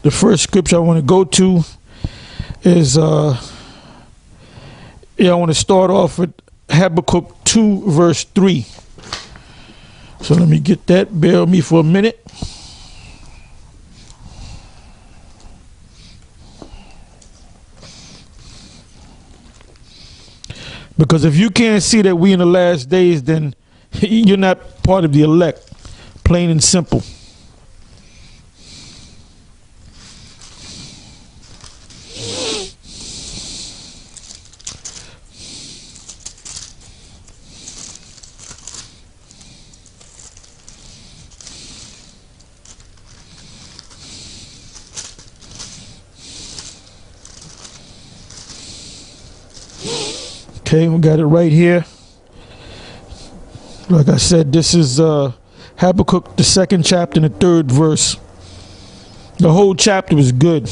The first scripture I want to go to is, I want to start off with Habakkuk 2, verse 3. So let me get that. Bear with me for a minute. Because if you can't see that we in the last days, then you're not part of the elect. Plain and simple. Okay, we got it right here. Like I said, this is Habakkuk, the 2nd chapter and the 3rd verse. The whole chapter is good.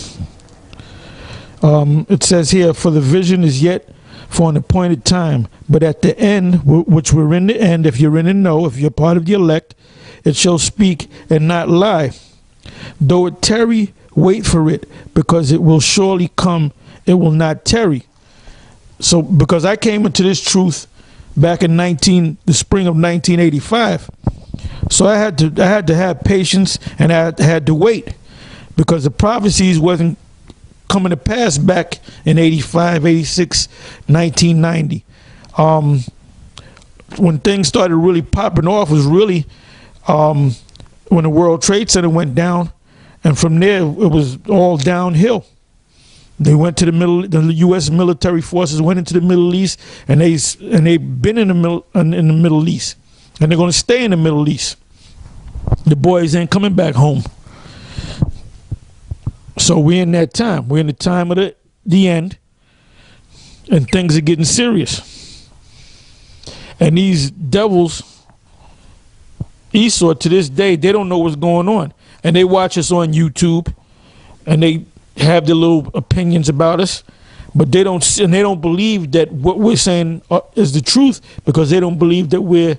It says here, for the vision is yet for an appointed time, but at the end, which we're in the end, if you're in the know, if you're part of the elect, it shall speak and not lie. Though it tarry, wait for it, because it will surely come, it will not tarry. So, because I came into this truth back in the spring of 1985, so I had to have patience, and I had to wait, because the prophecies wasn't coming to pass back in 85, 86, 1990. When things started really popping off was really when the World Trade Center went down, and from there it was all downhill. They went to the U.S. military forces went into the Middle East, and they've been in the Middle East, and they're going to stay in the Middle East. The boys ain't coming back home. So we're in that time. We're in the time of the end, and things are getting serious. And these devils, Esau, to this day, they don't know what's going on, and they watch us on YouTube, and they have their little opinions about us, but they don't believe that what we're saying is the truth, because they don't believe that we're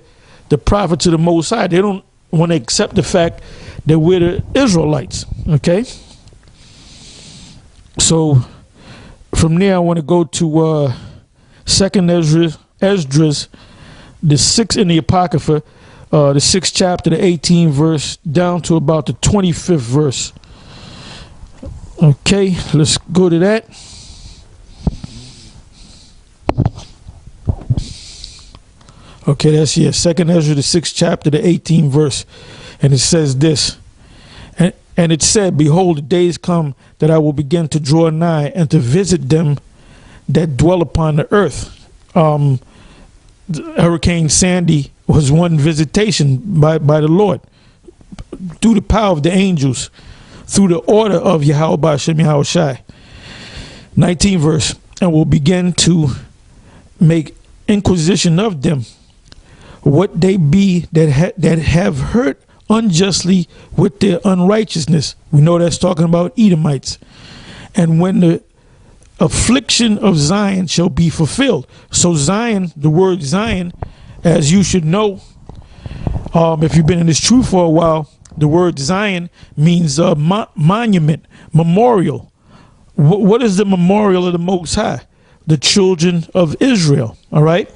the prophets of the Most High. They don't want to accept the fact that we're the Israelites. Okay, so from there I want to go to 2nd Esdras, the 6th in the Apocrypha, the 6th chapter, the 18th verse down to about the 25th verse. Okay, let's go to that. Okay, that's here. 2nd Ezra, the 6th chapter, the 18th verse. And it says this. And it said, behold, the days come that I will begin to draw nigh and to visit them that dwell upon the earth. Hurricane Sandy was one visitation by the Lord through the power of the angels, through the order of Yahweh B'Shem Yahweh Shai. 19th verse. And will begin to make inquisition of them, what they be that have hurt unjustly with their unrighteousness. We know that's talking about Edomites. And when the affliction of Zion shall be fulfilled. So Zion, the word Zion, as you should know, if you've been in this truth for a while, the word Zion means monument, memorial. What is the memorial of the Most High? The children of Israel. All right.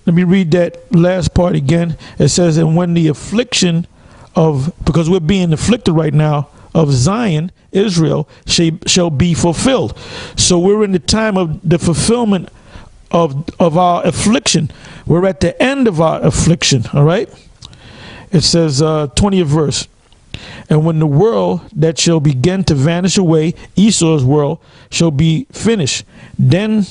Let me read that last part again. It says, and when the affliction of, because we're being afflicted right now, of Zion, Israel, shall be fulfilled. So we're in the time of the fulfillment of our affliction. We're at the end of our affliction. All right. It says, 20th verse. And when the world that shall begin to vanish away, Esau's world, shall be finished, then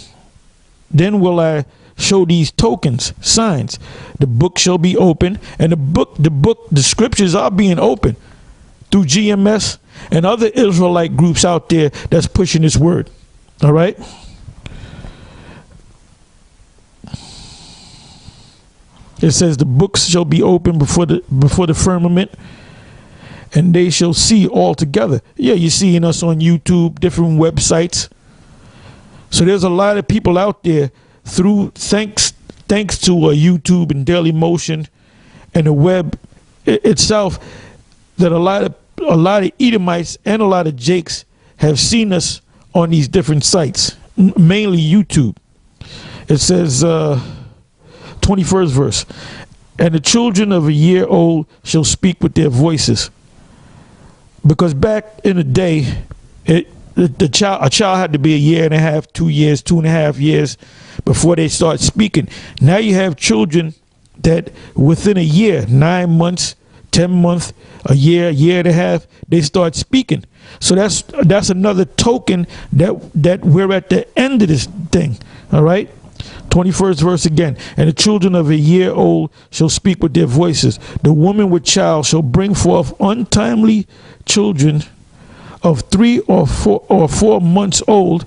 will I show these tokens, signs. The book shall be open, and the scriptures are being opened through GMS and other Israelite groups out there that's pushing this word. All right. It says the books shall be open before the firmament, and they shall see all together. Yeah, you're seeing us on YouTube, different websites. So there's a lot of people out there through thanks to YouTube and Daily Motion and the web itself, that a a lot of Edomites and a lot of Jakes have seen us on these different sites, mainly YouTube. It says, 21st verse, and the children of a year old shall speak with their voices. Because back in the day, a child had to be a year and a half, 2 years, 2.5 years before they start speaking. Now you have children that within a year, 9 months, 10 months, a year and a half, they start speaking. So that's another token that we're at the end of this thing. All right. 21st verse again. And the children of a year old shall speak with their voices. The woman with child shall bring forth untimely children of 3 or 4 months old,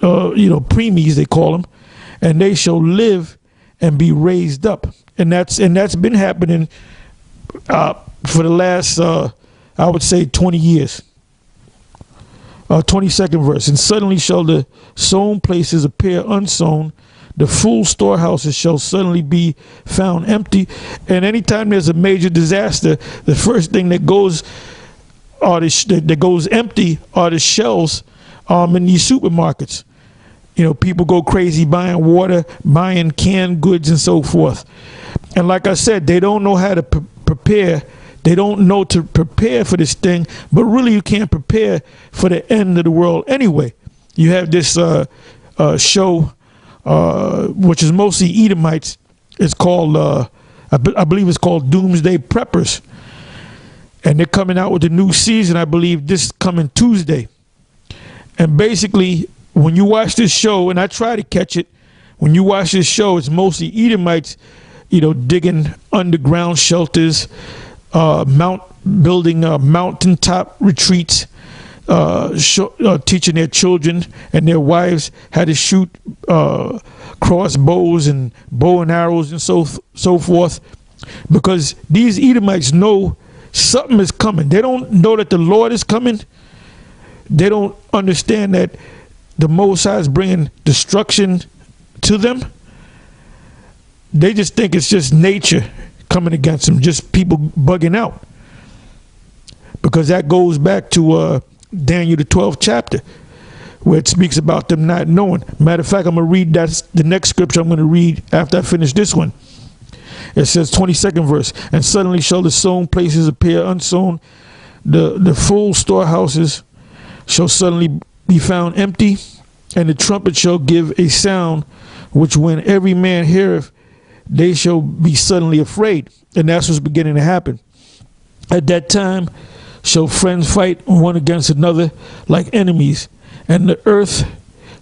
preemies they call them, and they shall live and be raised up. And that's been happening for the last I would say 20 years. 22nd verse. And suddenly shall the sown places appear unsown, the full storehouses shall suddenly be found empty. And anytime there's a major disaster, the first thing that goes empty are the shelves in these supermarkets. People go crazy buying water, buying canned goods, and so forth. And like I said, they don't know how to prepare. They don't know to prepare for this thing, but really you can't prepare for the end of the world anyway. You have this show, which is mostly Edomites. It's called, I believe it's called Doomsday Preppers. And they're coming out with a new season, I believe, this coming Tuesday. And basically, when you watch this show, and I try to catch it, when you watch this show, it's mostly Edomites, digging underground shelters, building mountaintop retreats, teaching their children and their wives how to shoot crossbows and bow and arrows and so forth, because these Edomites know something is coming. They don't know that the Lord is coming. They don't understand that the Most High is bringing destruction to them. They just think it's just nature coming against them, just people bugging out. Because that goes back to Daniel the 12th chapter, where it speaks about them not knowing. Matter of fact, I'm going to read the next scripture I'm going to read after I finish this one. It says, 22nd verse, and suddenly shall the sown places appear unsown, the full storehouses shall suddenly be found empty, and the trumpet shall give a sound, which when every man heareth, they shall be suddenly afraid. And that's what's beginning to happen. At that time shall friends fight one against another like enemies, and the earth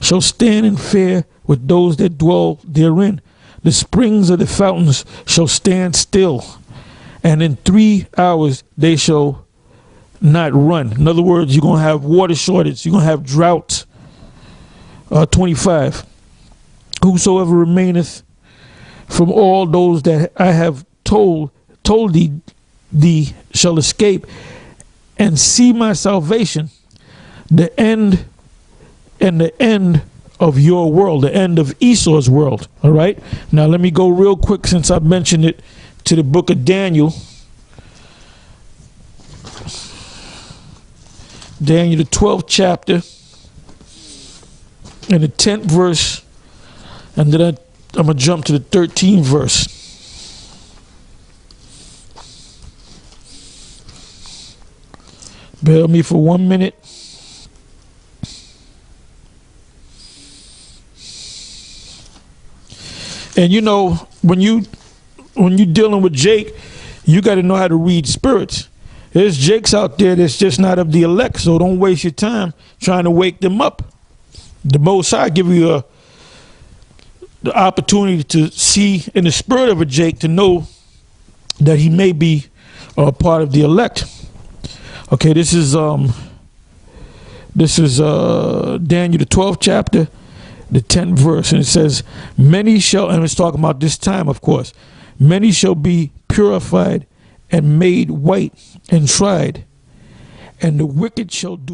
shall stand in fear with those that dwell therein. The springs of the fountains shall stand still, and in 3 hours they shall not run. In other words, you're going to have water shortage. You're going to have drought. 25. Whosoever remaineth from all those that I have told thee shall escape and see my salvation, the end of your world, the end of Esau's world. All right. Now let me go real quick, since I mentioned it, to the book of Daniel. Daniel, the 12th chapter, and the 10th verse, and then I'm going to jump to the 13th verse. Bear with me for 1 minute. And when you're dealing with Jake, you got to know how to read spirits. There's Jakes out there that's just not of the elect, so don't waste your time trying to wake them up. The Most High give you the opportunity to see in the spirit of a Jake, to know that he may be part of the elect. Okay, this is Daniel the 12th chapter, the 10th verse, and it says, many shall, and it's talking about this time, of course, many shall be purified and made white and tried, and the wicked shall do